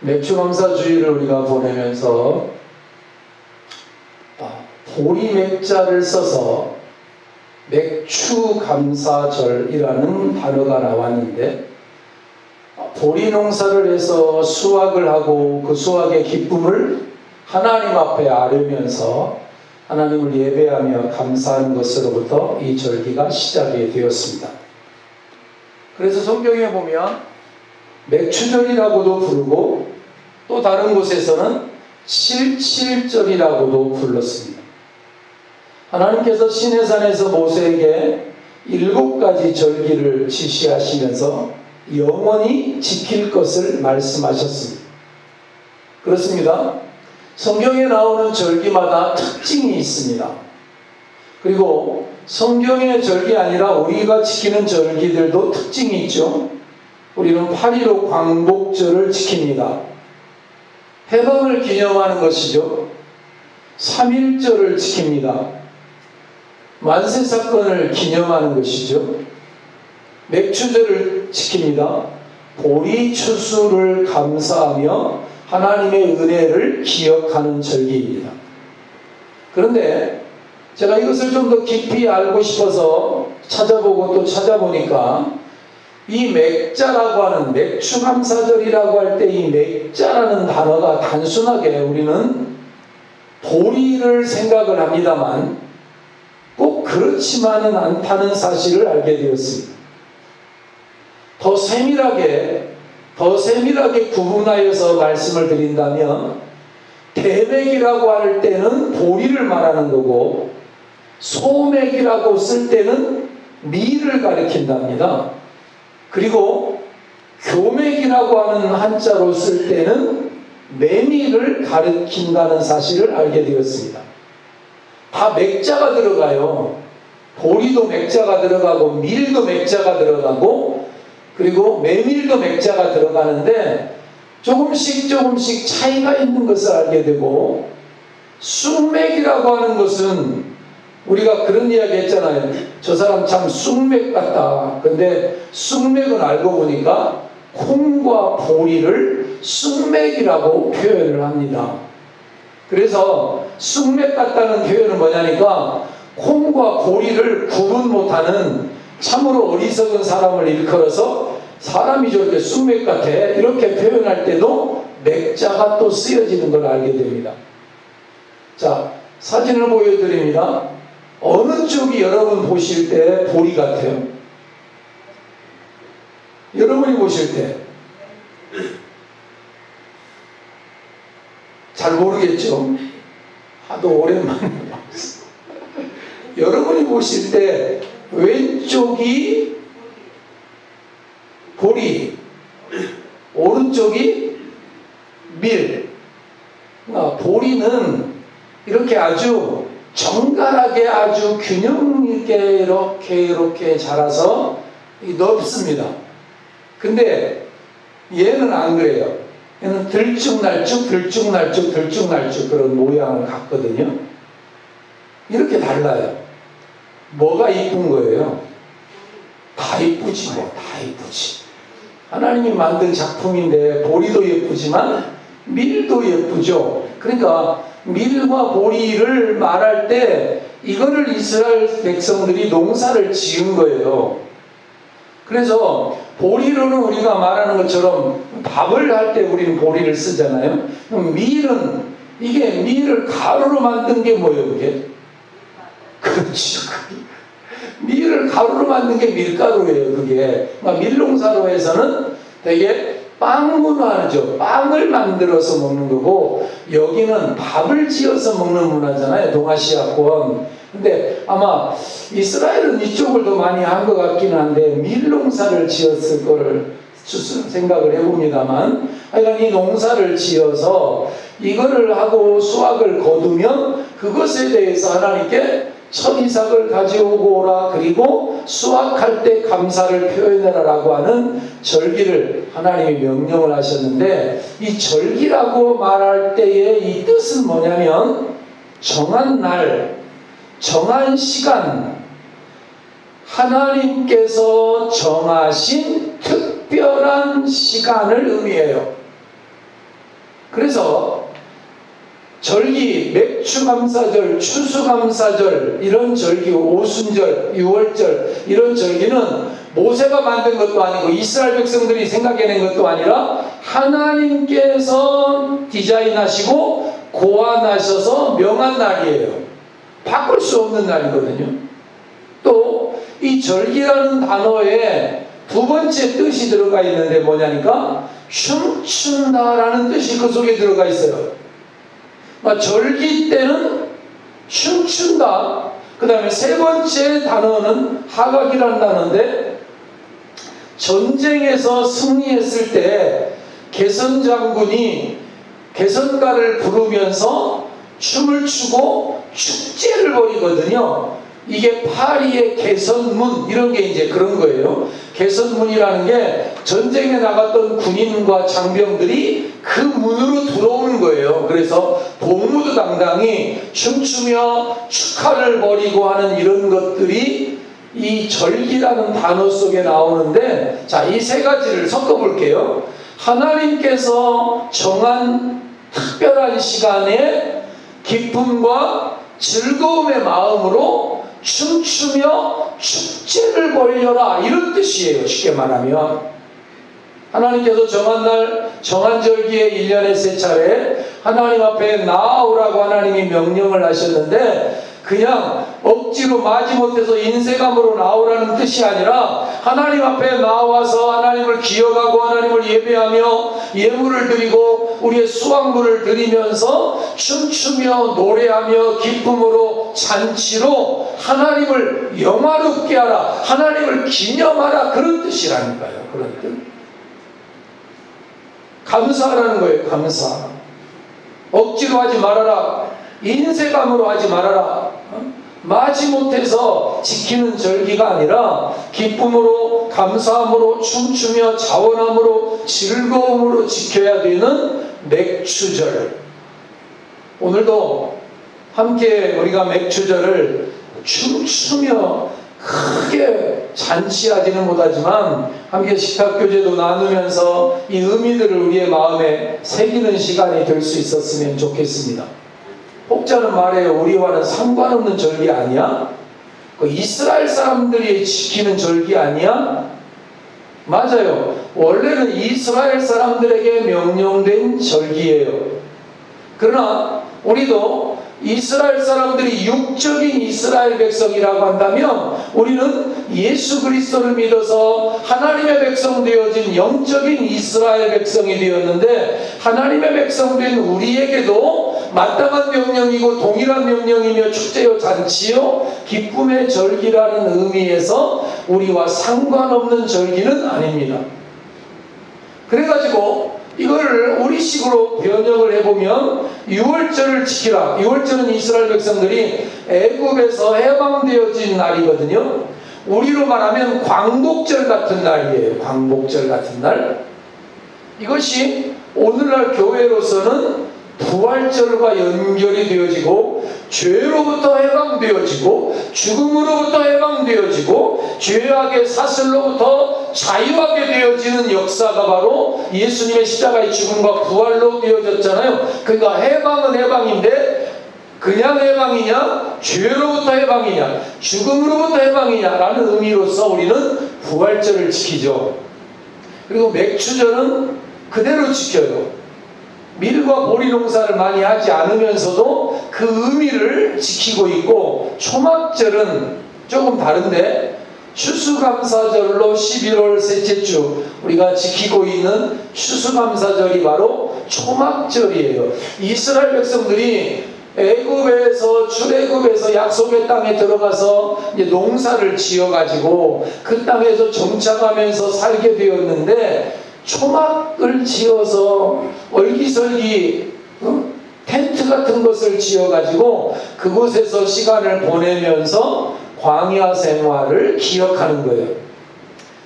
맥주감사주의를 우리가 보내면서 보리맥자를 써서 맥추감사절이라는 단어가 나왔는데, 보리 농사를 해서 수확을 하고 그 수확의 기쁨을 하나님 앞에 아뢰면서 하나님을 예배하며 감사하는 것으로부터 이 절기가 시작이 되었습니다. 그래서 성경에 보면 맥추절이라고도 부르고 또 다른 곳에서는 칠칠절이라고도 불렀습니다. 하나님께서 시내산에서 모세에게 7가지 절기를 지시하시면서 영원히 지킬 것을 말씀하셨습니다. 그렇습니다. 성경에 나오는 절기마다 특징이 있습니다. 그리고 성경의 절기 아니라 우리가 지키는 절기들도 특징이 있죠. 우리는 8.15 광복절을 지킵니다. 해방을 기념하는 것이죠. 3.1절을 지킵니다. 만세사건을 기념하는 것이죠. 맥추절을 지킵니다. 보리추수를 감사하며 하나님의 은혜를 기억하는 절기입니다. 그런데 제가 이것을 좀 더 깊이 알고 싶어서 찾아보고 또 찾아보니까 이 맥자라고 하는 맥추감사절이라고 할 때 이 맥자라는 단어가 단순하게 우리는 보리를 생각을 합니다만 꼭 그렇지만은 않다는 사실을 알게 되었습니다. 더 세밀하게 구분하여서 말씀을 드린다면 대맥이라고 할 때는 보리를 말하는 거고 소맥이라고 쓸 때는 밀을 가리킨답니다. 그리고 교맥이라고 하는 한자로 쓸 때는 메밀을 가리킨다는 사실을 알게 되었습니다. 다 맥자가 들어가요. 보리도 맥자가 들어가고 밀도 맥자가 들어가고 그리고 메밀도 맥자가 들어가는데 조금씩 차이가 있는 것을 알게 되고, 쑥맥이라고 하는 것은 우리가 그런 이야기 했잖아요. 저 사람 참 쑥맥 같다. 근데 쑥맥은 알고 보니까 콩과 보리를 쑥맥이라고 표현을 합니다. 그래서 쑥맥 같다는 표현은 뭐냐니까 콩과 보리를 구분 못하는 참으로 어리석은 사람을 일컬어서 사람이 저렇게 쑥맥 같아 이렇게 표현할 때도 맥자가 또 쓰여지는 걸 알게 됩니다. 자, 사진을 보여드립니다. 어느 쪽이 여러분 보실 때 보리 같아요? 여러분이 보실 때 잘 모르겠죠? 하도 오랜만에 봤어요. 여러분이 보실 때 왼쪽이 보리, 오른쪽이 밀. 보리는 이렇게 아주 정갈하게 아주 균형 있게 이렇게 자라서 넓습니다. 근데 얘는 안 그래요. 얘는 들쭉날쭉 그런 모양을 갖거든요. 이렇게 달라요. 뭐가 이쁜 거예요? 다 이쁘지 뭐, 다 이쁘지. 하나님이 만든 작품인데 보리도 예쁘지만 밀도 예쁘죠. 그러니까 밀과 보리를 말할 때 이거를 이스라엘 백성들이 농사를 지은 거예요. 그래서 보리로는 우리가 말하는 것처럼 밥을 할 때 우리는 보리를 쓰잖아요. 그럼 밀은 이게 밀을 가루로 만든 게 뭐예요? 그게? 그렇죠. 밀을 가루로 만든 게 밀가루예요. 그게. 그러니까 밀농사로 해서는 되게 빵 문화죠. 빵을 만들어서 먹는 거고, 여기는 밥을 지어서 먹는 문화잖아요. 동아시아권. 근데 아마 이스라엘은 이쪽을 더 많이 한 것 같기는 한데 밀농사를 지었을 거를 생각을 해봅니다만, 하여간 이 농사를 지어서 이거를 하고 수확을 거두면 그것에 대해서 하나님께 첫 이삭을 가져오고 오라, 그리고 수확할 때 감사를 표현해라라고 하는 절기를 하나님이 명령을 하셨는데, 이 절기라고 말할 때의 이 뜻은 뭐냐면 정한 날, 정한 시간, 하나님께서 정하신 특별한 시간을 의미해요. 그래서 절기, 맥추감사절, 추수감사절, 이런 절기, 오순절, 유월절, 이런 절기는 모세가 만든 것도 아니고 이스라엘 백성들이 생각해낸 것도 아니라 하나님께서 디자인하시고 고안하셔서 명한 날이에요. 바꿀 수 없는 날이거든요. 또 이 절기라는 단어에 두 번째 뜻이 들어가 있는데 뭐냐니까 춤춘다라는 뜻이 그 속에 들어가 있어요. 절기 때는 춤춘다. 그 다음에 세 번째 단어는 하각이라는 단어인데, 전쟁에서 승리했을 때 개선 장군이 개선가를 부르면서 춤을 추고 축제를 벌이거든요. 이게 파리의 개선문, 이런 게 이제 그런 거예요. 개선문이라는 게 전쟁에 나갔던 군인과 장병들이 그 문으로 들어오는 거예요. 그래서 복무도당당히 춤추며 축하를 벌이고 하는 이런 것들이 이 절기라는 단어 속에 나오는데, 자, 이 세 가지를 섞어 볼게요. 하나님께서 정한 특별한 시간에 기쁨과 즐거움의 마음으로 춤추며 축제를 벌여라, 이런 뜻이에요. 쉽게 말하면 하나님께서 정한 날, 정한 절기에 1년에 3차례 하나님 앞에 나아오라고 하나님이 명령을 하셨는데, 그냥 억지로 마지못해서 인쇄감으로 나오라는 뜻이 아니라 하나님 앞에 나와서 하나님을 기억하고 하나님을 예배하며 예물을 드리고 우리의 수확물을 드리면서 춤추며 노래하며 기쁨으로 잔치로 하나님을 영화롭게 하라, 하나님을 기념하라, 그런 뜻이라니까요. 그런 뜻. 감사하라는 거예요. 감사. 억지로 하지 말아라, 인쇄감으로 하지 말아라. 마지못해서 지키는 절기가 아니라 기쁨으로, 감사함으로, 춤추며 자원함으로, 즐거움으로 지켜야 되는 맥추절. 오늘도 함께 우리가 맥추절을 춤추며 크게 잔치하지는 못하지만 함께 식탁교제도 나누면서 이 의미들을 우리의 마음에 새기는 시간이 될 수 있었으면 좋겠습니다. 혹자는 말해요. 우리와는 상관없는 절기 아니야? 이스라엘 사람들이 지키는 절기 아니야? 맞아요. 원래는 이스라엘 사람들에게 명령된 절기예요. 그러나 우리도 이스라엘 사람들이 육적인 이스라엘 백성이라고 한다면 우리는 예수 그리스도를 믿어서 하나님의 백성 되어진 영적인 이스라엘 백성이 되었는데, 하나님의 백성 된 우리에게도 마땅한 명령이고 동일한 명령이며 축제요 잔치요 기쁨의 절기라는 의미에서 우리와 상관없는 절기는 아닙니다. 그래가지고 이걸 우리식으로 변형을 해보면 유월절을 지키라. 유월절은 이스라엘 백성들이 애굽에서 해방되어진 날이거든요. 우리로 말하면 광복절 같은 날이에요. 광복절 같은 날. 이것이 오늘날 교회로서는 부활절과 연결이 되어지고 죄로부터 해방되어지고 죽음으로부터 해방되어지고 죄악의 사슬로부터 자유하게 되어지는 역사가 바로 예수님의 십자가의 죽음과 부활로 되어졌잖아요. 그러니까 해방은 해방인데 그냥 해방이냐, 죄로부터 해방이냐, 죽음으로부터 해방이냐라는 의미로서 우리는 부활절을 지키죠. 그리고 맥추절은 그대로 지켜요. 밀과 보리 농사를 많이 하지 않으면서도 그 의미를 지키고 있고, 초막절은 조금 다른데 추수감사절로 11월 셋째 주 우리가 지키고 있는 추수감사절이 바로 초막절이에요. 이스라엘 백성들이 애굽에서 출애굽에서 약속의 땅에 들어가서 이제 농사를 지어가지고 그 땅에서 정착하면서 살게 되었는데, 초막을 지어서 얼기설기 텐트 같은 것을 지어가지고 그곳에서 시간을 보내면서 광야 생활을 기억하는 거예요.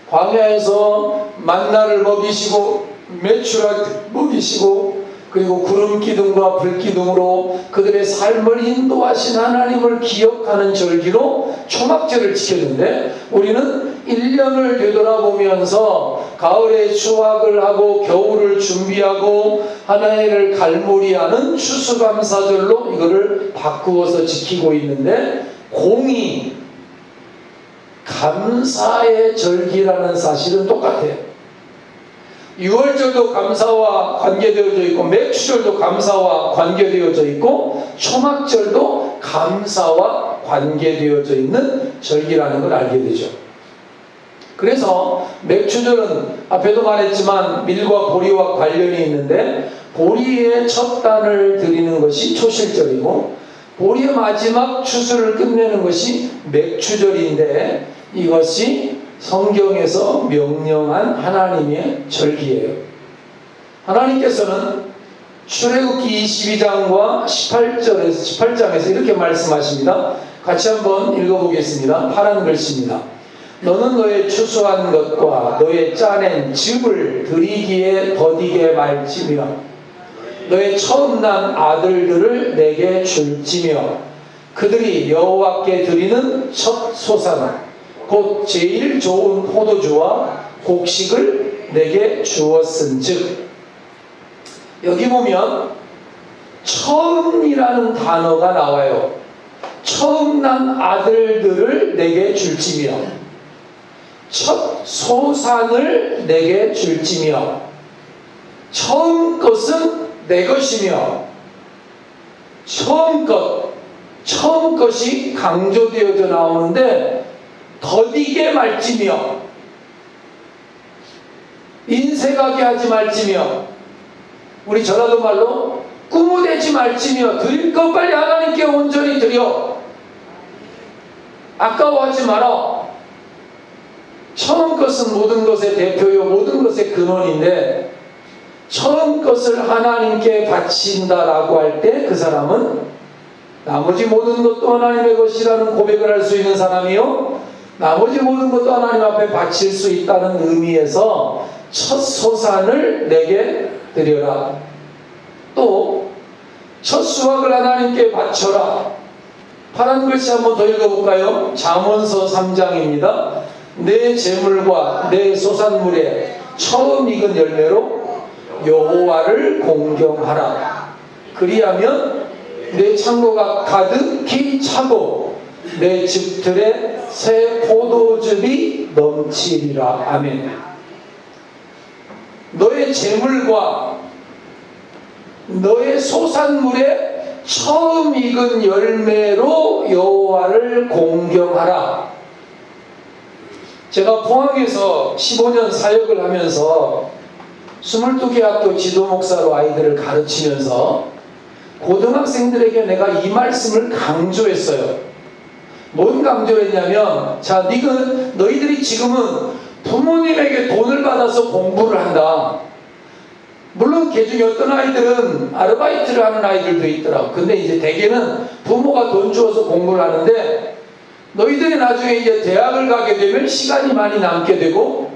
광야에서 만나를 먹이시고 메추라 먹이시고 그리고 구름 기둥과 불 기둥으로 그들의 삶을 인도하신 하나님을 기억하는 절기로 초막절을 지켰는데, 우리는 1년을 되돌아보면서 가을에 수확을 하고 겨울을 준비하고 한 해를 갈무리하는 추수감사절로 이거를 바꾸어서 지키고 있는데, 공이 감사의 절기라는 사실은 똑같아요. 6월절도 감사와 관계되어져 있고, 맥추절도 감사와 관계되어져 있고, 초막절도 감사와 관계되어져 있는 절기라는 걸 알게 되죠. 그래서 맥추절은 앞에도 말했지만 밀과 보리와 관련이 있는데, 보리의 첫 단을 드리는 것이 초실절이고 보리의 마지막 추수를 끝내는 것이 맥추절인데, 이것이 성경에서 명령한 하나님의 절기예요. 하나님께서는 출애굽기 22장과 18장에서 이렇게 말씀하십니다. 같이 한번 읽어보겠습니다. 파란 글씨입니다. 너는 너의 추수한 것과 너의 짜낸 즙을 드리기에 더디게 말지며 너의 처음 난 아들들을 내게 줄지며 그들이 여호와께 드리는 첫 소산 곧 제일 좋은 포도주와 곡식을 내게 주었은즉. 여기 보면 처음이라는 단어가 나와요. 처음 난 아들들을 내게 줄지며 첫 소산을 내게 줄지며, 처음 것은 내 것이며, 처음 것이 강조되어져 나오는데, 더디게 말지며, 인색하게 하지 말지며, 우리 전라도 말로 꾸무대지 말지며, 드릴 것 빨리 하나님께 온전히 드려, 아까워하지 마라. 처음 것은 모든 것의 대표요 모든 것의 근원인데, 처음 것을 하나님께 바친다라고 할 때 그 사람은 나머지 모든 것도 하나님의 것이라는 고백을 할 수 있는 사람이요, 나머지 모든 것도 하나님 앞에 바칠 수 있다는 의미에서 첫 소산을 내게 드려라. 또 첫 수확을 하나님께 바쳐라. 파란 글씨 한번 더 읽어볼까요? 잠언서 3장입니다. 내 재물과 내 소산물에 처음 익은 열매로 여호와를 공경하라. 그리하면 내 창고가 가득히 차고 내 집들에 새 포도즙이 넘치리라. 아멘. 너의 재물과 너의 소산물에 처음 익은 열매로 여호와를 공경하라. 제가 포항에서 15년 사역을 하면서 22개 학교 지도 목사로 아이들을 가르치면서 고등학생들에게 내가 이 말씀을 강조했어요. 뭔 강조를 했냐면, 자, 너희들이 지금은 부모님에게 돈을 받아서 공부를 한다. 물론 그 중에 어떤 아이들은 아르바이트를 하는 아이들도 있더라고. 근데 이제 대개는 부모가 돈 주어서 공부를 하는데, 너희들이 나중에 이제 대학을 가게 되면 시간이 많이 남게 되고,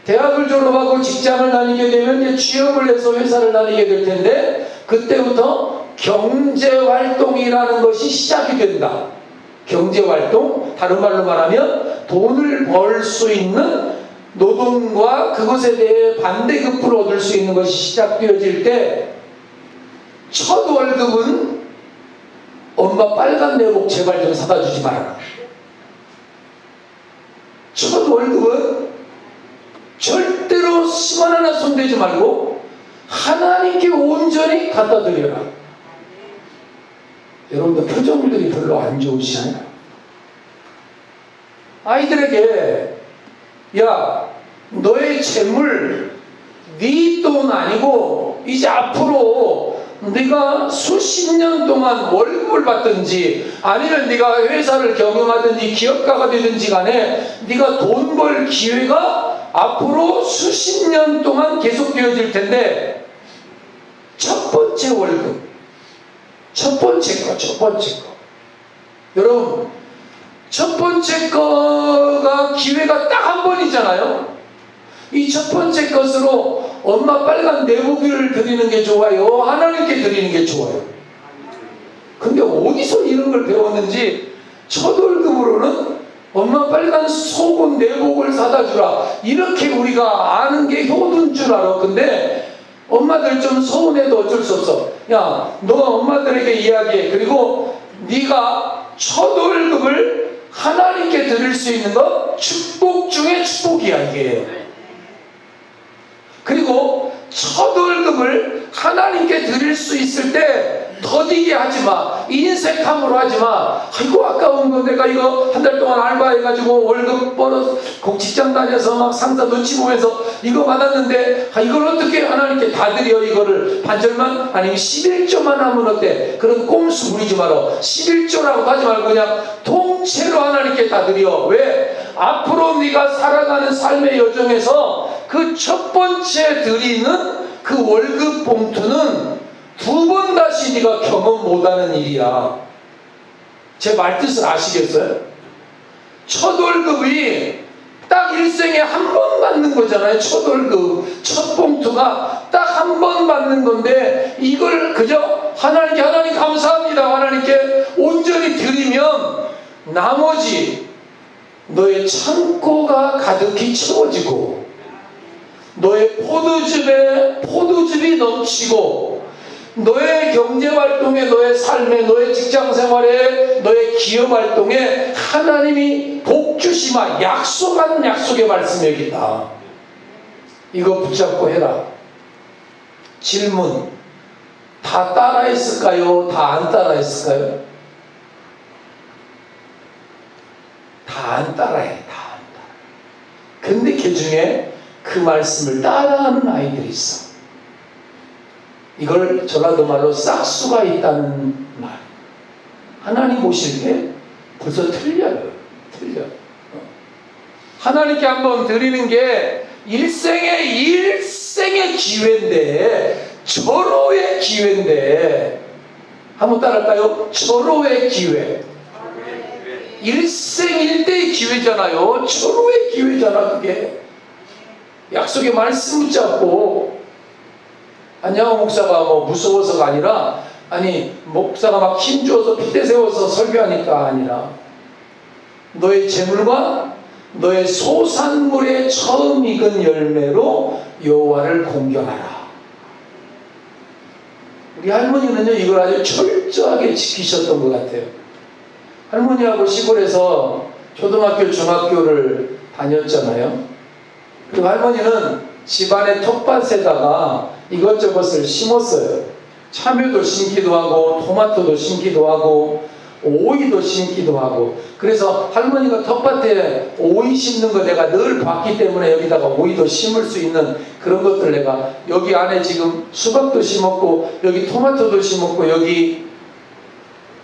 대학을 졸업하고 직장을 다니게 되면 이제 취업을 해서 회사를 다니게 될 텐데, 그때부터 경제활동이라는 것이 시작이 된다. 경제활동, 다른 말로 말하면 돈을 벌 수 있는 노동과 그것에 대해 반대급부를 얻을 수 있는 것이 시작되어질 때, 첫 월급은 엄마 빨간 내복 제발 좀 사다 주지 말아라. 첫 월급은 절대로 10원 하나 손대지 말고 하나님께 온전히 갖다 드려라. 여러분들 표정들이 별로 안 좋으시나요? 아이들에게, 야, 너의 재물, 네 돈 아니고 이제 앞으로 네가 수십 년 동안 월급을 받든지 아니면 네가 회사를 경영하든지 기업가가 되든지 간에 네가 돈 벌 기회가 앞으로 수십 년 동안 계속되어질 텐데, 첫 번째 월급, 첫 번째 거. 여러분, 첫 번째 거가 기회가 딱 한 번이잖아요. 이 첫 번째 것으로 엄마 빨간 내복을 드리는 게 좋아요? 하나님께 드리는 게 좋아요? 근데 어디서 이런 걸 배웠는지 첫 월급으로는 엄마 빨간 속옷 내복을 사다 주라. 이렇게 우리가 아는 게 효도인 줄 알아. 근데 엄마들 좀 서운해도 어쩔 수 없어. 야, 너가 엄마들에게 이야기해. 그리고 네가 첫 월급을 하나님께 드릴 수 있는 건 축복 중에 축복이야, 이게. 그리고 첫 월급을 하나님께 드릴 수 있을 때 더디게 하지 마. 인색함으로 하지 마. 아이고 아까운 거 내가 이거 한 달 동안 알바해가지고 월급 벌어 직장 다녀서 막 상사 눈치 보면서 이거 받았는데 이걸 어떻게 하나님께 다 드려. 이거를 반절만 아니면 11조만 하면 어때? 그런 꼼수 부리지 마라. 11조라고 하지 말고 그냥 통째로 하나님께 다 드려. 왜? 앞으로 네가 살아가는 삶의 여정에서 그 첫 번째 드리는 그 월급 봉투는 두 번 다시 네가 경험 못하는 일이야. 제 말뜻을 아시겠어요? 첫 월급이 딱 일생에 한 번 받는 거잖아요. 첫 월급, 첫 봉투가 딱 한 번 받는 건데 이걸 그저 하나님 감사합니다. 하나님께 온전히 드리면 나머지 너의 창고가 가득히 채워지고 너의 포도즙이 넘치고 너의 경제활동에, 너의 삶에, 너의 직장생활에, 너의 기업활동에 하나님이 복 주시마 약속하는 약속의 말씀이 여기 있다. 이거 붙잡고 해라. 질문, 다 따라했을까요? 다 안 따라했을까요? 다 안 따라해. 다 안 따라. 근데 그 중에 그 말씀을 따라하는 아이들이 있어. 이걸 전라도 말로 싹수가 있다는 말. 하나님 보실 때 벌써 틀려요. 틀려. 하나님께 한번 드리는 게 일생의 기회인데, 절호의 기회인데, 한번 따라할까요? 절호의 기회. 일생일대의 기회잖아요. 절호의 기회잖아, 그게. 약속의 말씀 붙잡고, 안양호 목사가 뭐 무서워서가 아니라, 아니 목사가 막 힘줘서 핏대 세워서 설교하니까 아니라, 너의 재물과 너의 소산물의 처음 익은 열매로 여호와를 공경하라. 우리 할머니는요 이걸 아주 철저하게 지키셨던 것 같아요. 할머니하고 시골에서 초등학교 중학교를 다녔잖아요. 그리고 할머니는 집안의 텃밭에다가 이것저것을 심었어요. 참외도 심기도 하고 토마토도 심기도 하고 오이도 심기도 하고. 그래서 할머니가 텃밭에 오이 심는 거 내가 늘 봤기 때문에 여기다가 오이도 심을 수 있는 그런 것들 내가 여기 안에 지금 수박도 심었고 여기 토마토도 심었고 여기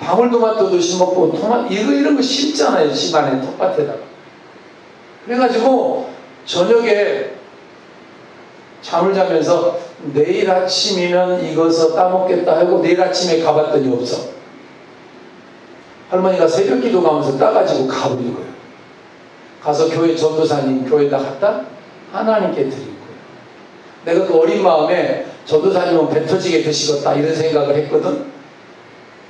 방울토마토도 심었고 이런 거 심잖아요. 집안에 텃밭에다가. 그래가지고 저녁에 잠을 자면서 내일 아침이면 이것을 따먹겠다 하고 내일 아침에 가봤더니 없어. 할머니가 새벽 기도 가면서 따가지고 가버린 거예요. 가서 교회 전도사님 교회에다 갖다 하나님께 드린 거예요. 내가 그 어린 마음에 전도사님은 배 터지게 드시겠다 이런 생각을 했거든.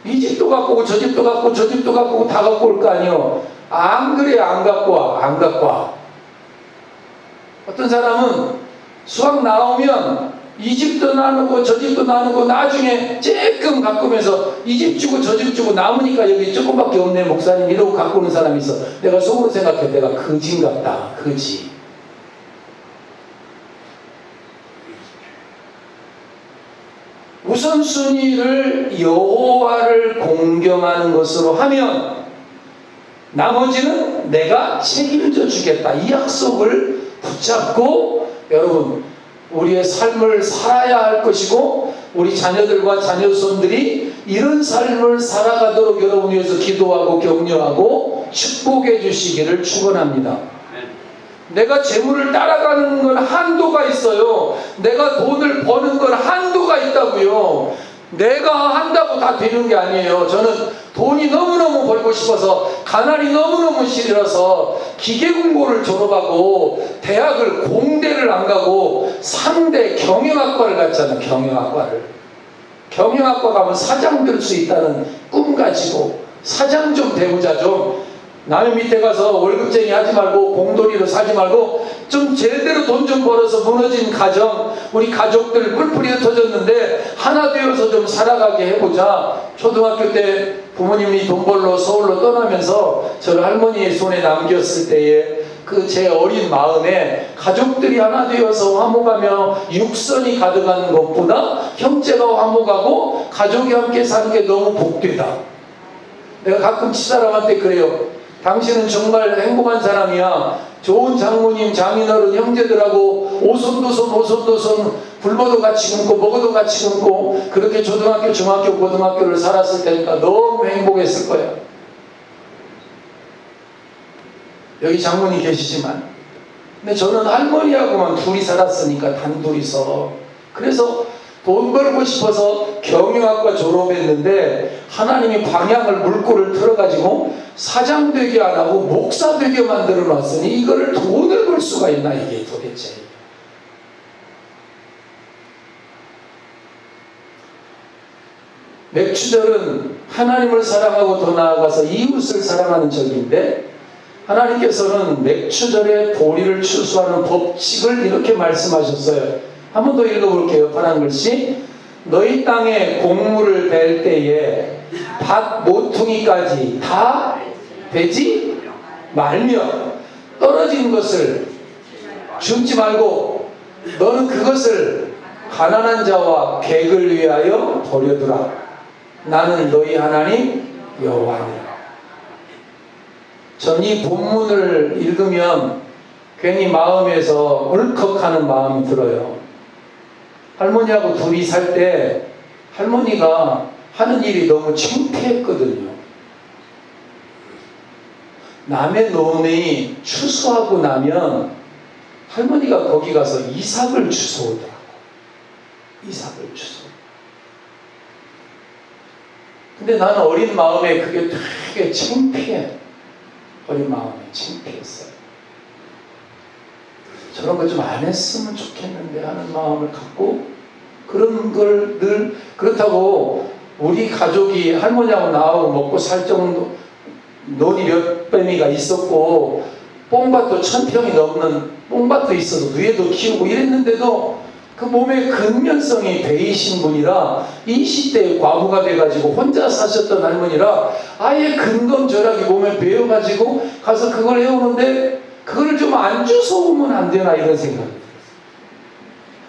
이 집도 갖고 오고 저 집도 갖고 저 집도 갖고 오고 다 갖고 올 거 아니요. 안 그래 안 갖고 와. 안 갖고 와. 어떤 사람은 수학 나오면 이 집도 나누고 저 집도 나누고 나중에 쬐끔 갖고 오면서 이 집 주고 저 집 주고 남으니까 여기 조금밖에 없네 목사님 이러고 갖고 오는 사람이 있어. 내가 속으로 생각해. 내가 거지인갑다. 거지. 우선순위를 여호와를 공경하는 것으로 하면 나머지는 내가 책임져 주겠다. 이 약속을 붙잡고 여러분 우리의 삶을 살아야 할 것이고 우리 자녀들과 자녀손들이 이런 삶을 살아가도록 여러분 위해서 기도하고 격려하고 축복해 주시기를 축원합니다. 내가 재물을 따라가는 건 한도가 있어요. 내가 돈을 버는 건 한도가 있다고요. 내가 한다고 다 되는 게 아니에요. 저는 돈이 너무너무 벌고 싶어서 가난이 너무너무 싫어서 기계공고를 졸업하고 대학을 공대를 안 가고 상대 경영학과를 갔잖아요. 경영학과 가면 사장 될 수 있다는 꿈 가지고 사장 좀 되보자 좀 남의 밑에 가서 월급쟁이 하지 말고 공돌이로 살지 말고 좀 제대로 돈 좀 벌어서 무너진 가정, 우리 가족들 뿔뿔이 흩어졌는데 하나 되어서 좀 살아가게 해보자. 초등학교 때 부모님이 돈 벌러 서울로 떠나면서 저를 할머니의 손에 남겼을 때에 그 제 어린 마음에 가족들이 하나 되어서 화목하며 육선이 가득한 것보다 형제가 화목하고 가족이 함께 사는 게 너무 복되다. 내가 가끔 집사람한테 그래요. 당신은 정말 행복한 사람이야. 좋은 장모님, 장인어른, 형제들하고 오손도손 굶어도 같이 굶고 먹어도 같이 굶고 그렇게 초등학교, 중학교, 고등학교를 살았을 테니까 너무 행복했을 거야. 여기 장모님 계시지만 근데 저는 할머니하고만 둘이 살았으니까 단둘이서 그래서 돈 벌고 싶어서 경영학과 졸업했는데 하나님이 방향을 물꼬를 틀어가지고 사장 되게 안 하고 목사 되게 만들어 놨으니 이거를 돈을 벌 수가 있나 이게 도대체. 맥추절은 하나님을 사랑하고 더 나아가서 이웃을 사랑하는 절기인데 하나님께서는 맥추절에 보리를 추수하는 법칙을 이렇게 말씀하셨어요. 한 번 더 읽어볼게요. 파란 글씨. 너희 땅에 곡물을 벨 때에 밭 모퉁이까지 다 베지 말며 떨어진 것을 줍지 말고 너는 그것을 가난한 자와 객을 위하여 버려두라. 나는 너희 하나님 여호와니라. 전 이 본문을 읽으면 괜히 마음에서 울컥하는 마음이 들어요. 할머니하고 둘이 살 때 할머니가 하는 일이 너무 창피했거든요. 남의 논이 추수하고 나면 할머니가 거기 가서 이삭을 주워오더라고. 이삭을 주워. 근데 나는 어린 마음에 그게 되게 창피해. 어린 마음에 창피했어요. 저런 거 좀 안 했으면 좋겠는데 하는 마음을 갖고 그런 걸 늘 그렇다고 우리 가족이 할머니하고 나하고 먹고 살 정도 논이 몇 배미가 있었고 뽕밭도 1000평이 넘는 뽕밭도 있어서 누에도 키우고 이랬는데도 그 몸의 근면성이 베이신 분이라 20대에 과부가 돼가지고 혼자 사셨던 할머니라 아예 근검절약이 몸에 배어가지고 가서 그걸 해오는데 그걸 좀 안 주워오면 안 되나 이런 생각이 들었어요.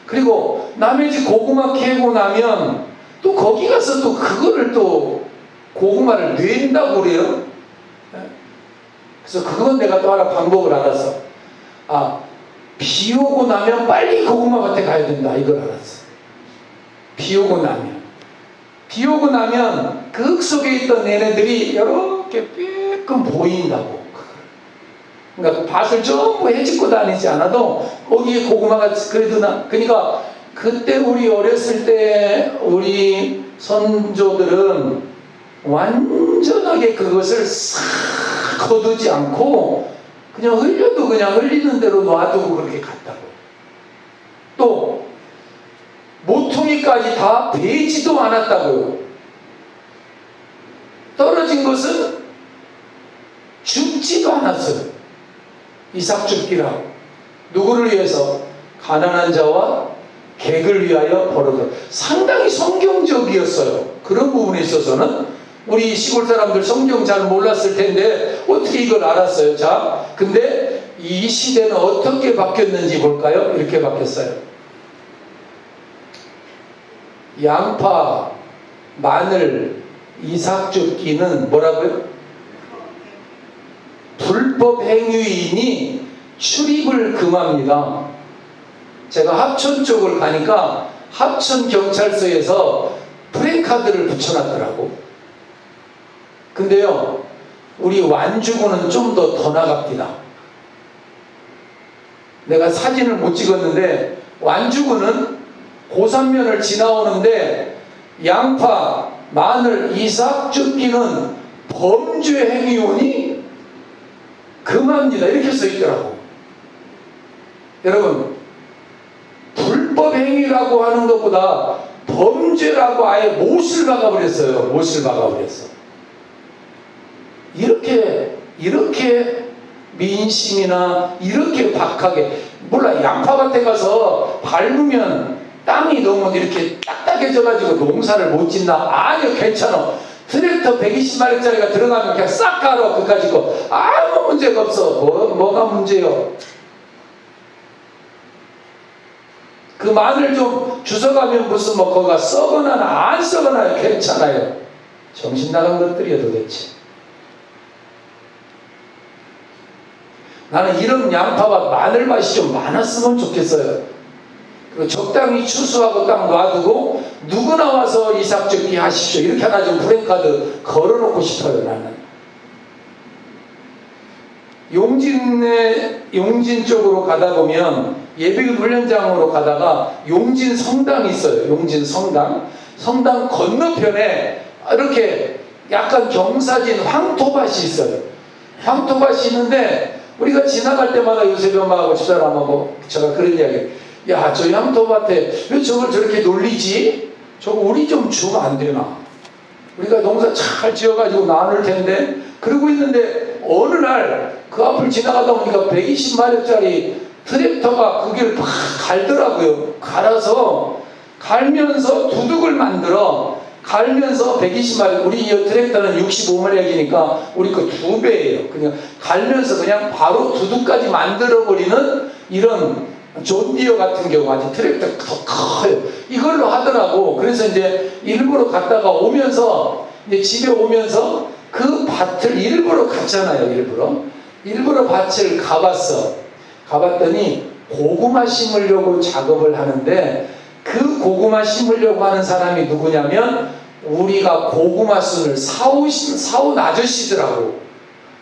그리고 남의 집 고구마 캐고 나면 또 거기 가서 또 그거를 또 고구마를 낸다고 그래요. 그래서 그건 내가 또 하나 방법을 알았어. 비 오고 나면 빨리 고구마 밭에 가야 된다 이걸 알았어. 비 오고 나면 그 흙 속에 있던 얘네들이 이렇게 빼끔 보인다고. 그러니까 밭을 전부 헤집고 다니지 않아도 거기에 고구마가 그래도 그러니까 그때 우리 어렸을 때 우리 선조들은 완전하게 그것을 싹 거두지 않고 그냥 흘려도 그냥 흘리는 대로 놔두고 그렇게 갔다고. 또 모퉁이까지 다 베지도 않았다고요. 떨어진 것은 줍지도 않았어요. 이삭 줍기라고. 누구를 위해서? 가난한 자와 객을 위하여 버려둬. 상당히 성경적이었어요. 그런 부분에 있어서는 우리 시골 사람들 성경 잘 몰랐을 텐데 어떻게 이걸 알았어요? 자, 근데 이 시대는 어떻게 바뀌었는지 볼까요? 이렇게 바뀌었어요. 양파, 마늘, 이삭 줍기는 뭐라고요? 불법 행위인이 출입을 금합니다. 제가 합천 쪽을 가니까 합천 경찰서에서 프랜카드를 붙여놨더라고. 근데요, 우리 완주군은 좀 더 나갑니다. 내가 사진을 못 찍었는데 완주군은 고산면을 지나오는데 양파, 마늘, 이삭 줍기는 범죄 행위원이 금합니다. 이렇게 써 있더라고. 여러분, 불법 행위라고 하는 것보다 범죄라고 아예 못을 박아버렸어요. 못을 박아버렸어. 이렇게 이렇게 민심이나 이렇게 박하게, 몰라, 양파밭에 가서 밟으면 땅이 너무 이렇게 딱딱해져가지고 농사를 못 짓나? 아니요, 괜찮아. 트랙터 120마력짜리가 들어가면 그냥 싹 갈아. 그까짓 거 아무 문제가 없어. 뭐가 문제요? 그 마늘 좀 주워가면 무슨 뭐 거가 썩어나 안 썩어나요? 괜찮아요. 정신 나간 것들이요 도대체. 나는 이런 양파밭 마늘밭이 좀 많았으면 좋겠어요. 그리고 적당히 추수하고 딱 놔두고 누구나 와서 이삭죽기 하십시오 이렇게 하나 좀 프랜카드 걸어놓고 싶어요. 나는 용진 쪽으로 가다 보면 예비군 훈련장으로 가다가 용진 성당이 있어요. 용진 성당 건너편에 이렇게 약간 경사진 황토밭이 있어요. 황토밭이 있는데 우리가 지나갈 때마다 요셉 엄마하고 집사람하고 제가 그런 이야기, 야, 저 황토밭에 왜 저걸 저렇게 놀리지? 저거 우리 좀 주면 안 되나? 우리가 농사 잘 지어가지고 나눌 텐데. 그러고 있는데 어느 날 그 앞을 지나가다 보니까 120마력짜리 트랙터가 그 길을 팍 갈더라고요. 갈면서 두둑을 만들어 갈면서 120마력, 우리 이 트랙터는 65마력이니까 우리 거 2배예요. 그냥 갈면서 그냥 바로 두둑까지 만들어버리는 이런 존디어 같은 경우 아주 트랙터가 더 커요. 이걸로 하더라고. 그래서 이제 일부러 갔다가 오면서 이제 집에 오면서 그 밭을 일부러 갔잖아요. 일부러 밭을 가봤더니 고구마 심으려고 작업을 하는데 그 고구마 심으려고 하는 사람이 누구냐면 우리가 고구마 순을 사온 아저씨더라고.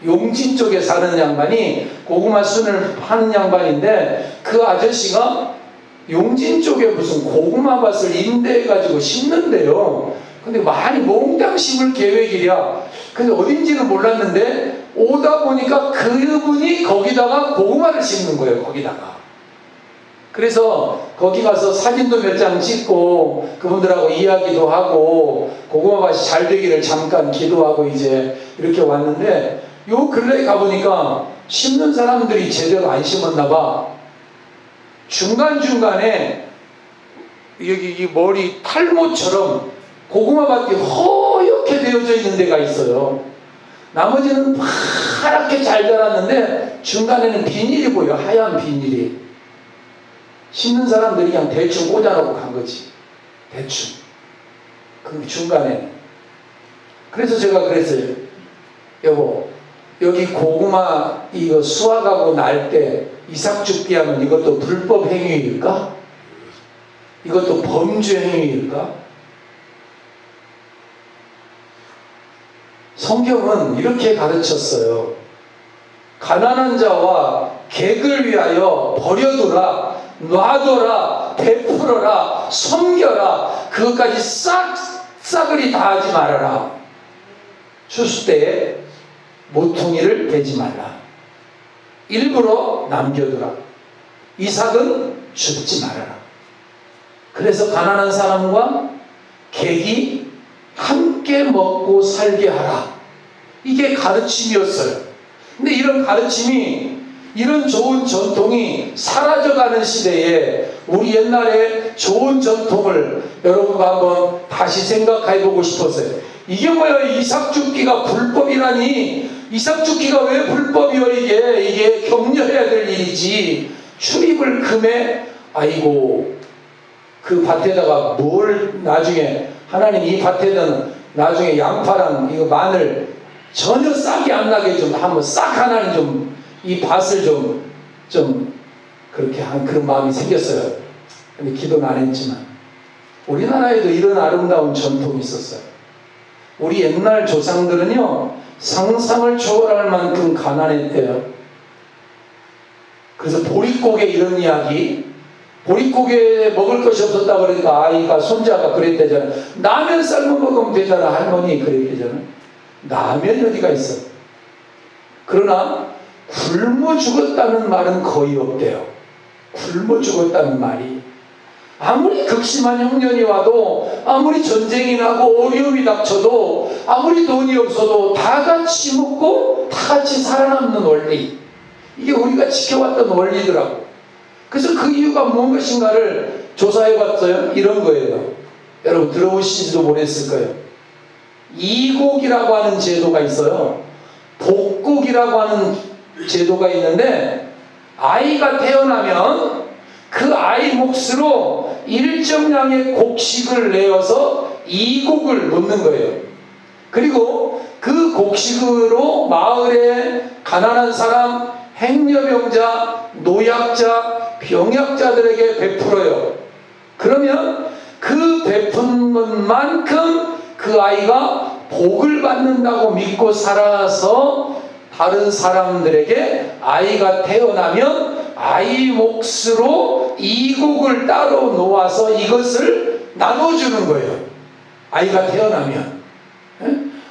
용진 쪽에 사는 양반이 고구마 순을 하는 양반인데 그 아저씨가 용진 쪽에 무슨 고구마 밭을 임대해가지고 심는데요. 근데 많이 몽땅 심을 계획이랴. 근데 어딘지는 몰랐는데 오다 보니까 그분이 거기다가 고구마를 심는 거예요. 거기다가. 그래서 거기 가서 사진도 몇 장 찍고 그분들하고 이야기도 하고 고구마 밭이 잘 되기를 잠깐 기도하고 이제 이렇게 왔는데 요 근래에 가보니까 심는 사람들이 제대로 안 심었나 봐. 중간중간에 여기 이 머리 탈모처럼 고구마 밭이 허옇게 되어져 있는 데가 있어요. 나머지는 파랗게 잘 자랐는데 중간에는 비닐이 보여. 하얀 비닐이. 심는 사람들이 그냥 대충 꽂아놓고 간 거지. 대충. 그 중간에. 그래서 제가 그랬어요. 여보, 여기 고구마 이거 수확하고 날 때 이삭죽기 하면 이것도 불법 행위일까? 이것도 범죄 행위일까? 성경은 이렇게 가르쳤어요. 가난한 자와 객을 위하여 버려두라, 놔둬라, 베풀어라, 섬겨라. 그것까지 싹싹을이 다 하지 말아라. 추수 때에 모퉁이를 베지 말라. 일부러 남겨두라. 이삭은 줍지 말아라. 그래서 가난한 사람과 객이 함께 먹고 살게 하라. 이게 가르침이었어요. 근데 이런 가르침이, 이런 좋은 전통이 사라져가는 시대에 우리 옛날에 좋은 전통을 여러분과 한번 다시 생각해 보고 싶었어요. 이게 뭐야? 이삭죽기가 불법이라니. 이삭죽기가 왜 불법이요? 이게 격려해야 될 일이지. 출입을 금해. 아이고, 그 밭에다가 뭘 나중에 하나님 이 밭에는 나중에 양파랑 이거 마늘 전혀 싹이 안 나게 좀 한번 싹 하나는 좀 이 밭을 좀 그렇게 한 그런 마음이 생겼어요. 근데 기도는 안 했지만 우리나라에도 이런 아름다운 전통이 있었어요. 우리 옛날 조상들은요 상상을 초월할 만큼 가난했대요. 그래서 보릿고개 이런 이야기, 보릿고개에 먹을 것이 없었다 그러니까 아이가 손자가 그랬대잖아. 라면 삶아 먹으면 되잖아. 할머니 그랬대잖아. 라면이 어디가 있어. 그러나 굶어 죽었다는 말은 거의 없대요. 굶어 죽었다는 말이. 아무리 극심한 흉년이 와도, 아무리 전쟁이 나고 어려움이 닥쳐도, 아무리 돈이 없어도 다 같이 먹고 그리고 다 같이 살아남는 원리, 이게 우리가 지켜왔던 원리더라고. 그래서 그 이유가 무엇인가를 조사해봤어요. 이런 거예요. 여러분 들어보시지도 못했을 거예요. 이곡이라고 하는 제도가 있어요. 복곡이라고 하는 제도가 있는데, 아이가 태어나면 그 아이 몫으로 일정량의 곡식을 내어서 이곡을 놓는 거예요. 그리고 그 곡식으로 마을의 가난한 사람, 행여병자, 노약자, 병약자들에게 베풀어요. 그러면 그 베푼 것만큼 그 아이가 복을 받는다고 믿고 살아서 다른 사람들에게 아이가 태어나면 아이 몫으로 이곡을 따로 놓아서 이것을 나눠주는 거예요. 아이가 태어나면.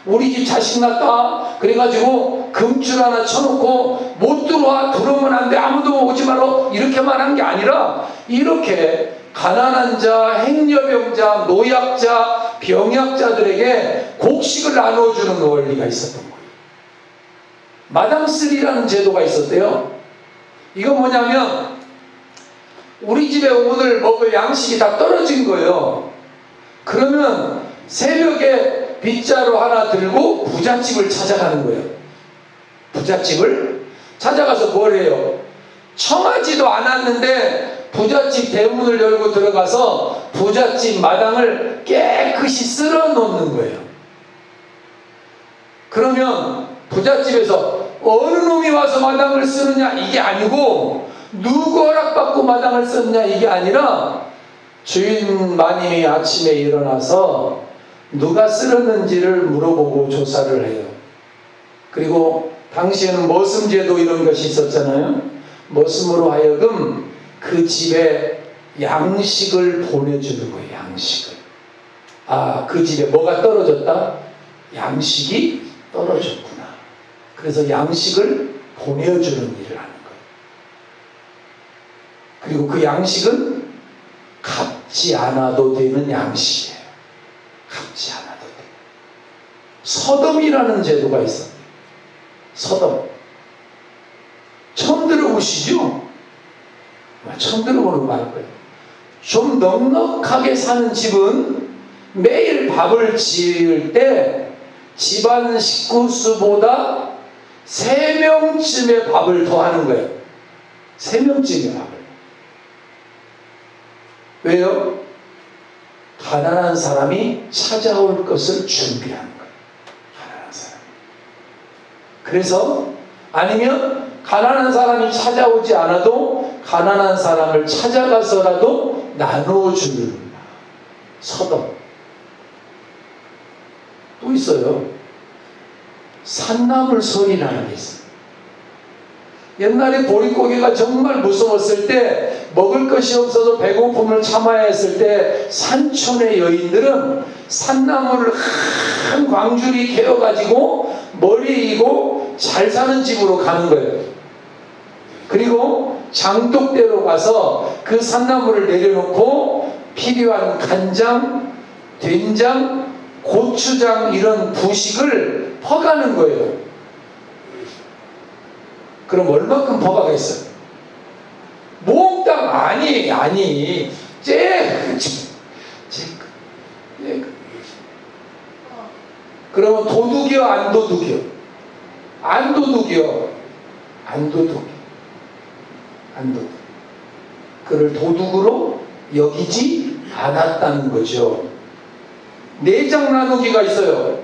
우리 집 자식 낳았다 그래가지고 금줄 하나 쳐놓고 못 들어와, 들어오면 안 돼, 아무도 오지 마라, 이렇게만 한 게 아니라 이렇게 가난한 자, 행여병자, 노약자, 병약자들에게 곡식을 나눠주는 원리가 있었던 거예요. 마당쓰리라는 제도가 있었대요. 이건 뭐냐면 우리 집에 오늘 먹을 양식이 다 떨어진 거예요. 그러면 새벽에 빗자루 하나 들고 부잣집을 찾아가는 거예요. 부잣집을 찾아가서 뭘 해요? 청하지도 않았는데 부잣집 대문을 열고 들어가서 부잣집 마당을 깨끗이 쓸어 놓는 거예요. 그러면 부잣집에서 어느 놈이 와서 마당을 쓰느냐 이게 아니고, 누구 허락받고 마당을 썼냐 이게 아니라, 주인 마님이 아침에 일어나서 누가 쓸었는지를 물어보고 조사를 해요. 그리고 당시에는 머슴제도 이런 것이 있었잖아요. 머슴으로 하여금 그 집에 양식을 보내주는 거예요. 양식을. 아, 그 집에 뭐가 떨어졌다? 양식이 떨어졌구나. 그래서 양식을 보내주는 일을 하는 거예요. 그리고 그 양식은 갚지 않아도 되는 양식이에요. 갚지 않아도 돼. 서덤이라는 제도가 있어요. 서덤. 처음 들어보시죠? 처음 들어보는 말 거예요. 좀 넉넉하게 사는 집은 매일 밥을 지을 때 집안 식구 수보다 3명쯤의 밥을 더하는 거예요. 3명쯤의 밥을. 왜요? 가난한 사람이 찾아올 것을 준비하는 거예요. 가난한 사람. 그래서 아니면 가난한 사람이 찾아오지 않아도 가난한 사람을 찾아가서라도 나눠주는 서덤. 또 있어요. 산나물설이라는 게 있어요. 옛날에 보릿고개가 정말 무서웠을 때, 먹을 것이 없어서 배고픔을 참아야 했을 때, 산촌의 여인들은 산나물을 한 광줄이 캐어가지고 머리에 이고 잘 사는 집으로 가는 거예요. 그리고 장독대로 가서 그 산나물을 내려놓고 필요한 간장, 된장, 고추장 이런 부식을 퍼가는 거예요. 그럼 얼마큼 퍼가겠어요? 몽땅 아니 그러면 도둑이요 안 도둑이요? 안 도둑이요. 안 도둑. 그를 도둑으로 여기지 않았다는 거죠. 내장 나누기가 있어요.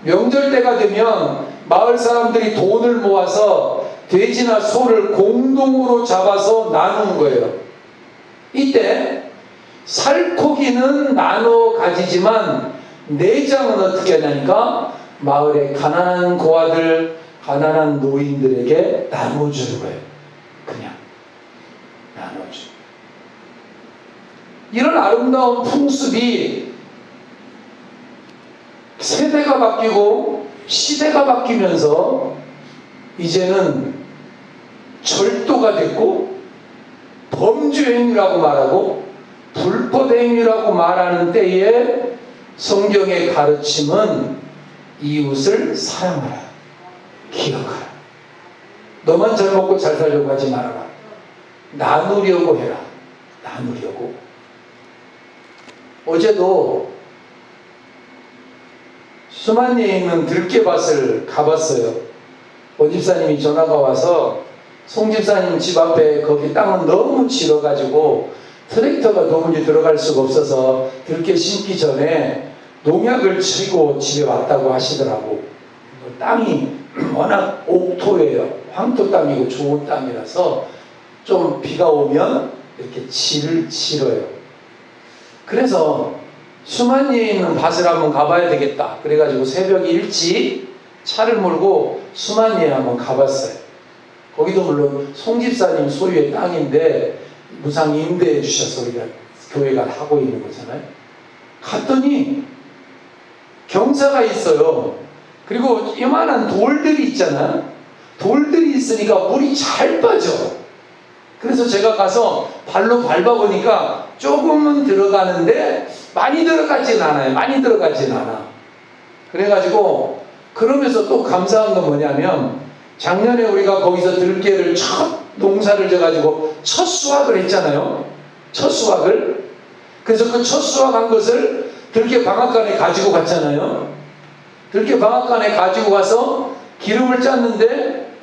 명절 때가 되면 마을 사람들이 돈을 모아서 돼지나 소를 공동으로 잡아서 나누는 거예요. 이때 살코기는 나눠 가지지만 내장은 어떻게 하냐니까 마을의 가난한 고아들, 가난한 노인들에게 나눠주는 거예요. 그냥 나눠주. 이런 아름다운 풍습이 세대가 바뀌고 시대가 바뀌면서 이제는 절도가 됐고 범죄행위라고 말하고 불법행위라고 말하는 때에 성경의 가르침은 이웃을 사랑하라, 기억하라. 너만 잘 먹고 잘 살려고 하지 말아라. 나누려고 해라. 나누려고. 어제도 수만리에 있는 들깨밭을 가봤어요. 오 집사님이 전화가 와서 송 집사님 집 앞에 거기 땅은 너무 질어가지고 트랙터가 도무지 들어갈 수가 없어서 들깨 심기 전에 농약을 치고 집에 왔다고 하시더라고. 땅이 워낙 옥토예요. 황토 땅이고 좋은 땅이라서 좀 비가 오면 이렇게 질어요. 그래서 수만리에 있는 밭을 한번 가봐야 되겠다. 그래가지고 새벽 일찍 차를 몰고 수만리에 한번 가봤어요. 거기도 물론 송 집사님 소유의 땅인데 무상 임대해 주셔서 우리가 교회가 하고 있는 거잖아요. 갔더니 경사가 있어요. 그리고 이만한 돌들이 있잖아. 돌들이 있으니까 물이 잘 빠져. 그래서 제가 가서 발로 밟아보니까 조금은 들어가는데 많이 들어가진 않아요. 많이 들어가진 않아. 그래가지고 그러면서 또 감사한 건 뭐냐면 작년에 우리가 거기서 들깨를 첫 농사를 져가지고 첫 수확을 했잖아요. 첫 수확을. 그래서 그 첫 수확한 것을 들깨 방앗간에 가지고 갔잖아요. 들깨 방앗간에 가지고 가서 기름을 짰는데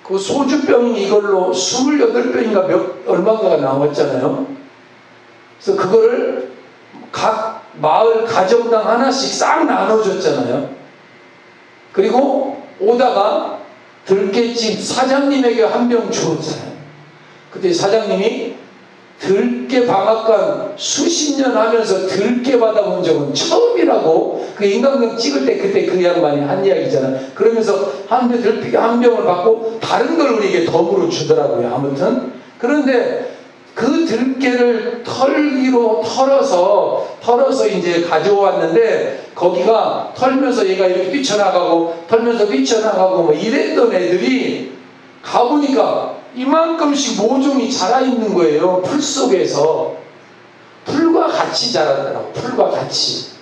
그 소주병이 이걸로 28병인가 얼마가 나왔잖아요. 그래서 그거를 각 마을 가정당 하나씩 싹 나눠줬잖아요. 그리고 오다가 들깨집 사장님에게 한 병 주었잖아요. 그때 사장님이 들깨 방앗간 수십 년 하면서 들깨 받아본 적은 처음이라고 그 인간극 찍을 때 그때 그 양반이 한 이야기잖아. 그러면서 들깨 한 병을 받고 다른 걸 우리에게 덤으로 주더라고요. 아무튼 그런데 그 들깨를 털기로 털어서 이제 가져왔는데 거기가 털면서 얘가 이렇게 뛰쳐나가고 털면서 뛰쳐나가고 뭐 이랬던 애들이 가보니까 이만큼씩 모종이 자라있는 거예요. 풀 속에서. 풀과 같이 자랐더라고. 풀과 같이.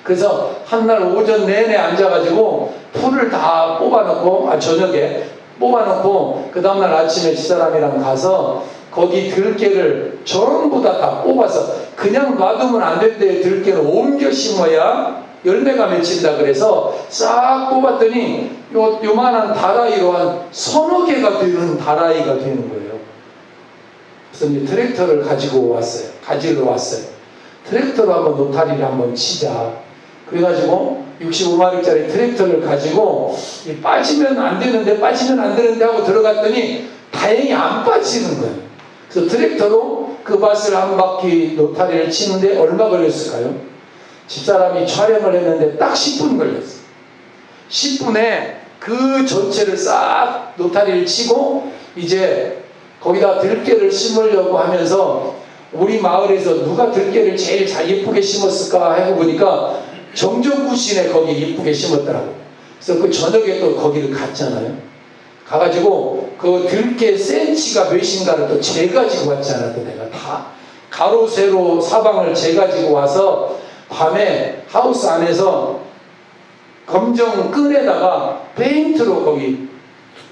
그래서 한날 오전 내내 앉아가지고 풀을 다 뽑아놓고 저녁에 뽑아놓고 그 다음날 아침에 집사람이랑 가서 거기 들깨를 전부 다 뽑아서 그냥 놔두면 안 된대. 들깨를 옮겨 심어야 열매가 맺힌다 그래서 싹 뽑았더니 요만한 다라이로 한 서너 개가 되는 다라이가 되는 거예요. 그래서 이제 트랙터를 가지러 왔어요. 트랙터로 한번 노타리를 한번 치자. 그래가지고 65마력짜리 트랙터를 가지고 빠지면 안 되는데 하고 들어갔더니 다행히 안 빠지는 거예요. 그래서 트랙터로 그 밭을 한 바퀴 노타리를 치는데 얼마 걸렸을까요? 집사람이 촬영을 했는데 딱 10분 걸렸어요. 10분에 그 전체를 싹 노타리를 치고 이제 거기다 들깨를 심으려고 하면서 우리 마을에서 누가 들깨를 제일 잘 예쁘게 심었을까 하고 보니까 정정구 씨네 거기 예쁘게 심었더라고. 그래서 그 저녁에 또 거기를 갔잖아요. 가가지고 그 들깨 센치가 몇인가를 또 재가지고 왔잖아. 또 내가 다 가로 세로 사방을 재가지고 와서 밤에 하우스 안에서 검정 끈에다가 페인트로 거기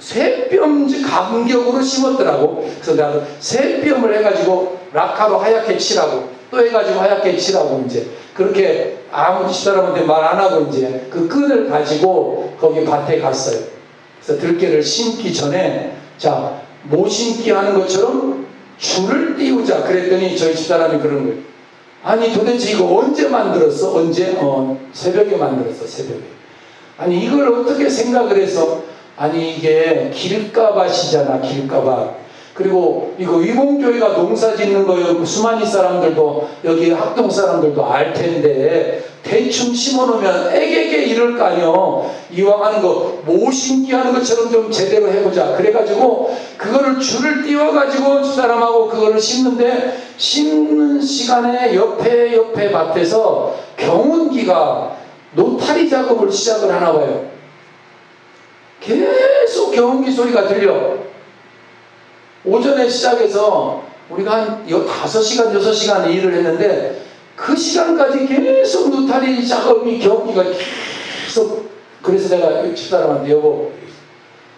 3뼘 간격으로 심었더라고. 그래서 내가 3뼘을 해가지고 라카로 하얗게 칠하고 또 해가지고 하얗게 칠하고 이제 그렇게 아무 집사람한테 말 안 하고 이제 그 끈을 가지고 거기 밭에 갔어요. 그래서 들깨를 심기 전에 모 심기 하는 것처럼 줄을 띄우자 그랬더니 저희 집사람이 그러는 거예요. 아니 도대체 이거 언제 만들었어? 언제? 새벽에 만들었어. 새벽에. 아니 이걸 어떻게 생각을 해서 아니 이게 길가밭이잖아. 길가밭. 그리고 이거 위봉교회가 농사 짓는 거요. 수만리 사람들도 여기 학동 사람들도 알 텐데 대충 심어놓으면 애게게 이럴 거 아니요. 이왕 하는 거 모심기 하는 것처럼 좀 제대로 해보자. 그래가지고 그거를 줄을 띄워가지고 사람하고 그거를 심는데 심는 시간에 옆에 밭에서 경운기가 노타리 작업을 시작을 하나 봐요. 계속 경운기 소리가 들려. 오전에 시작해서 우리가 한 5시간, 6시간 일을 했는데 그 시간까지 계속 노타리 작업이 경기가 계속. 그래서 내가 집사람한테 여보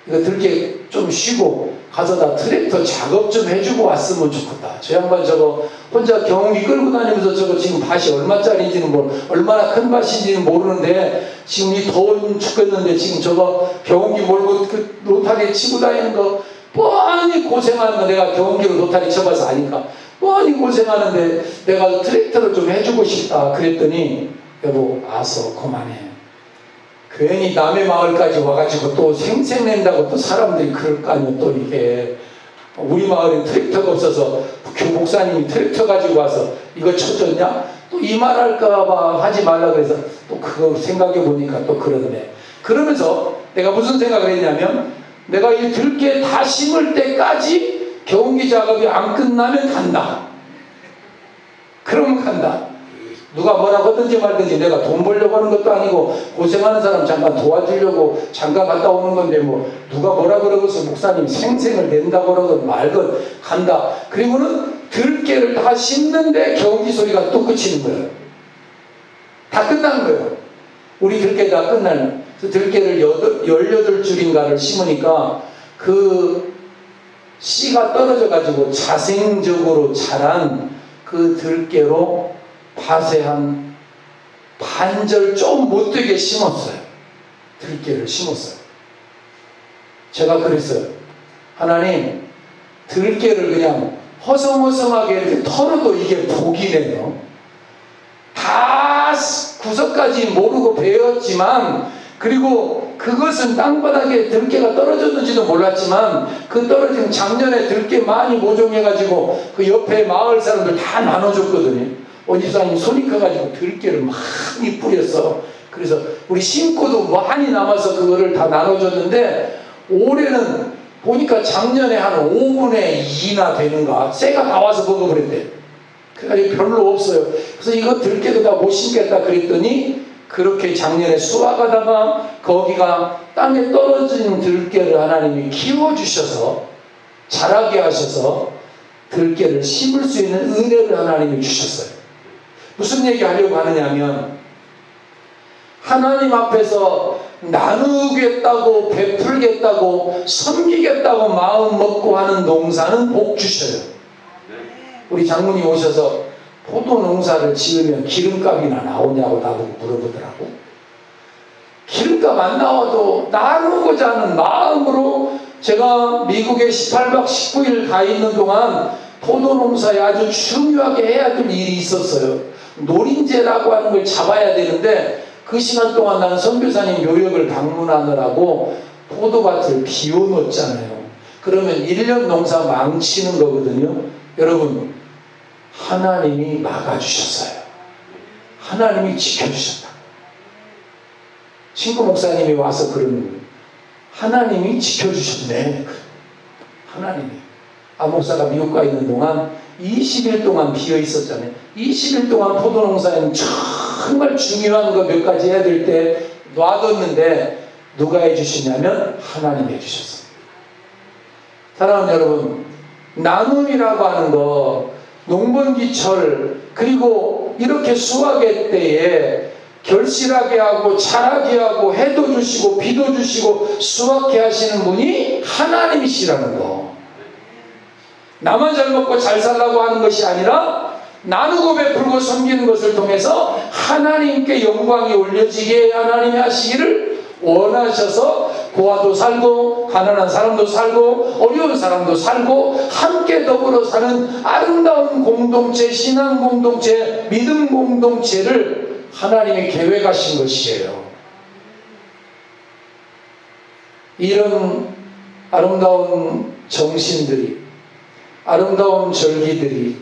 이거 들깨 좀 쉬고 가서 다 트랙터 작업 좀 해주고 왔으면 좋겠다. 저 양반 저거 혼자 경운기 끌고 다니면서 저거 지금 밭이 얼마짜리인지는 얼마나 큰 밭인지는 모르는데 지금 이 더운 죽겠는데 지금 저거 경운기 몰고 그 로타리 치고 다니는 거 뻔히 고생하는 거 내가 경운기로 로타리 쳐봐서 아니까 뻔히 고생하는데 내가 트랙터를 좀 해주고 싶다. 그랬더니 여보 아서 그만해. 괜히 남의 마을까지 와가지고 또 생색낸다고 또 사람들이 그럴 거 아니에요. 또 이게 우리 마을에 트랙터가 없어서 교 목사님이 트랙터 가지고 와서 이거 쳐줬냐? 또 이 말 할까봐 하지 말라 그래서 또 그거 생각해 보니까 또 그러네. 그러면서 내가 무슨 생각을 했냐면 내가 이 들깨 다 심을 때까지 경운기 작업이 안 끝나면 간다. 그러면 간다. 누가 뭐라고 하든지 말든지 내가 돈 벌려고 하는 것도 아니고 고생하는 사람 잠깐 도와주려고 잠깐 갔다 오는 건데 뭐 누가 뭐라 그러고서 목사님 생생을 낸다고 그러건 말건 간다. 그리고는 들깨를 다 심는데 경운기 소리가 또 그치는 거예요. 다 끝난 거예요. 우리 들깨 다 끝나는. 그래서 들깨를 18줄인가를 심으니까 그 씨가 떨어져 가지고 자생적으로 자란 그 들깨로 밭에 한 반절 좀 못되게 심었어요. 들깨를 심었어요. 제가 그랬어요. 하나님, 들깨를 그냥 허성허성하게 이렇게 털어도 이게 복이네요. 다 구석까지 모르고 배웠지만, 그리고 그것은 땅바닥에 들깨가 떨어졌는지도 몰랐지만, 그 떨어진 작년에 들깨 많이 모종해가지고 그 옆에 마을 사람들 다 나눠줬거든요. 어집사님 손이 커가지고 들깨를 많이 뿌렸어. 그래서 우리 심고도 많이 남아서 그거를 다 나눠줬는데 올해는 보니까 작년에 한 5분의 2나 되는가 새가 다 와서 먹어버렸대. 그래가지고 별로 없어요. 그래서 이거 들깨도 다 못 심겠다 그랬더니 그렇게 작년에 수확하다가 거기가 땅에 떨어진 들깨를 하나님이 키워주셔서 자라게 하셔서 들깨를 심을 수 있는 은혜를 하나님이 주셨어요. 무슨 얘기 하려고 하느냐면 하나님 앞에서 나누겠다고 베풀겠다고 섬기겠다고 마음 먹고 하는 농사는 복 주셔요. 우리 장모님 오셔서 포도 농사를 지으면 기름값이나 나오냐고 나보고 물어보더라고. 기름값 안 나와도 나누고자 하는 마음으로 제가 미국에 18박 19일 가 있는 동안 포도 농사에 아주 중요하게 해야 될 일이 있었어요. 노린재라고 하는 걸 잡아야 되는데 그 시간 동안 나는 선교사님 묘역을 방문하느라고 포도밭을 비워놓았잖아요. 그러면 1년 농사 망치는 거거든요. 여러분, 하나님이 막아주셨어요. 하나님이 지켜주셨다. 친구 목사님이 와서 그러는 거예요. 하나님이 지켜주셨네. 하나님이. 목사가 미국 가 있는 동안 20일 동안 비어 있었잖아요. 20일 동안 포도 농사에는 정말 중요한 거 몇 가지 해야 될 때 놔뒀는데 누가 해주시냐면 하나님이 해주셨어요. 사랑하는 여러분, 나눔이라고 하는 거 농번기철 그리고 이렇게 수확의 때에 결실하게 하고 자라게 하고 해도 주시고 비도 주시고 수확해 하시는 분이 하나님이시라는 거. 나만 잘 먹고 잘 살라고 하는 것이 아니라 나누고 베풀고 섬기는 것을 통해서 하나님께 영광이 올려지게 하나님이 하시기를 원하셔서 고아도 살고 가난한 사람도 살고 어려운 사람도 살고 함께 더불어 사는 아름다운 공동체, 신앙 공동체, 믿음 공동체를 하나님이 계획하신 것이에요. 이런 아름다운 정신들이, 아름다운 절기들이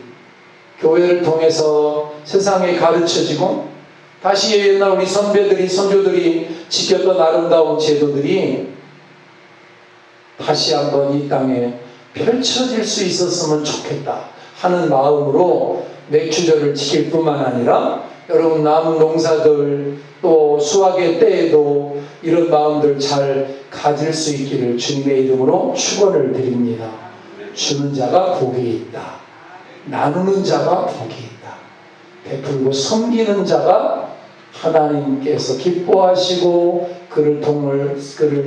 교회를 통해서 세상에 가르쳐지고 다시 옛날 우리 선배들이 선조들이 지켰던 아름다운 제도들이 다시 한번 이 땅에 펼쳐질 수 있었으면 좋겠다 하는 마음으로 맥주절을 지킬 뿐만 아니라 여러분 남은 농사들 또 수확의 때에도 이런 마음들 잘 가질 수 있기를 주님의 이름으로 축원을 드립니다. 주는 자가 복이 있다. 나누는 자가 복이 있다. 베풀고 섬기는 자가 하나님께서 기뻐하시고 그를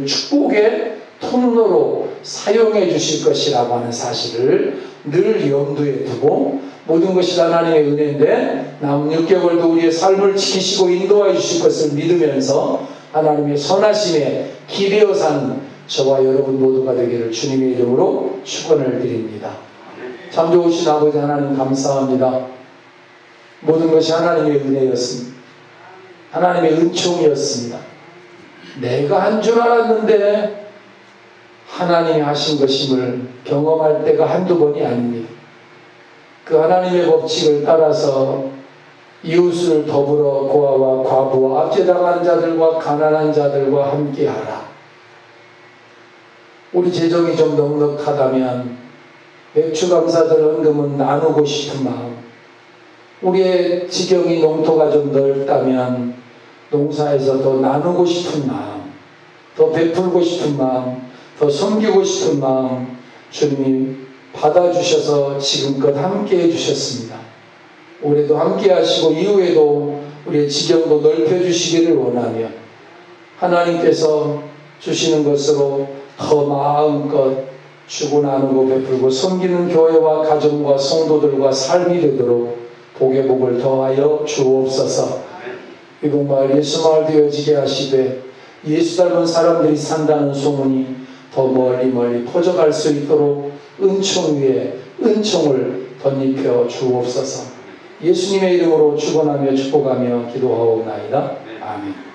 축복의 통로로 사용해 주실 것이라고 하는 사실을 늘 염두에 두고, 모든 것이 하나님의 은혜인데 남은 6개월도 우리의 삶을 지키시고 인도해 주실 것을 믿으면서 하나님의 선하심에 기대어 사는 저와 여러분 모두가 되기를 주님의 이름으로 축원을 드립니다. 참 좋으신 아버지 하나님 감사합니다. 모든 것이 하나님의 은혜였습니다. 하나님의 은총이었습니다. 내가 한 줄 알았는데 하나님이 하신 것임을 경험할 때가 한두 번이 아닙니다. 그 하나님의 법칙을 따라서 이웃을 더불어 고아와 과부와 압제당한 자들과 가난한 자들과 함께하라. 우리 재정이 좀 넉넉하다면 맥주감사절 헌금은 나누고 싶은 마음, 우리의 지경이 농토가 좀 넓다면 농사에서 더 나누고 싶은 마음, 더 베풀고 싶은 마음, 더 섬기고 싶은 마음 주님이 받아주셔서 지금껏 함께 해주셨습니다. 올해도 함께 하시고 이후에도 우리의 지경도 넓혀주시기를 원하며 하나님께서 주시는 것으로 더 마음껏 주고 나누고 베풀고 섬기는 교회와 가정과 성도들과 삶이 되도록 복의 복을 더하여 주옵소서. 이곳마을 예수마을 되어지게 하시되 예수 닮은 사람들이 산다는 소문이 더 멀리 멀리 퍼져갈 수 있도록 은총 위에 은총을 덧입혀 주옵소서. 예수님의 이름으로 축원하며 축복하며 기도하옵나이다. 아멘.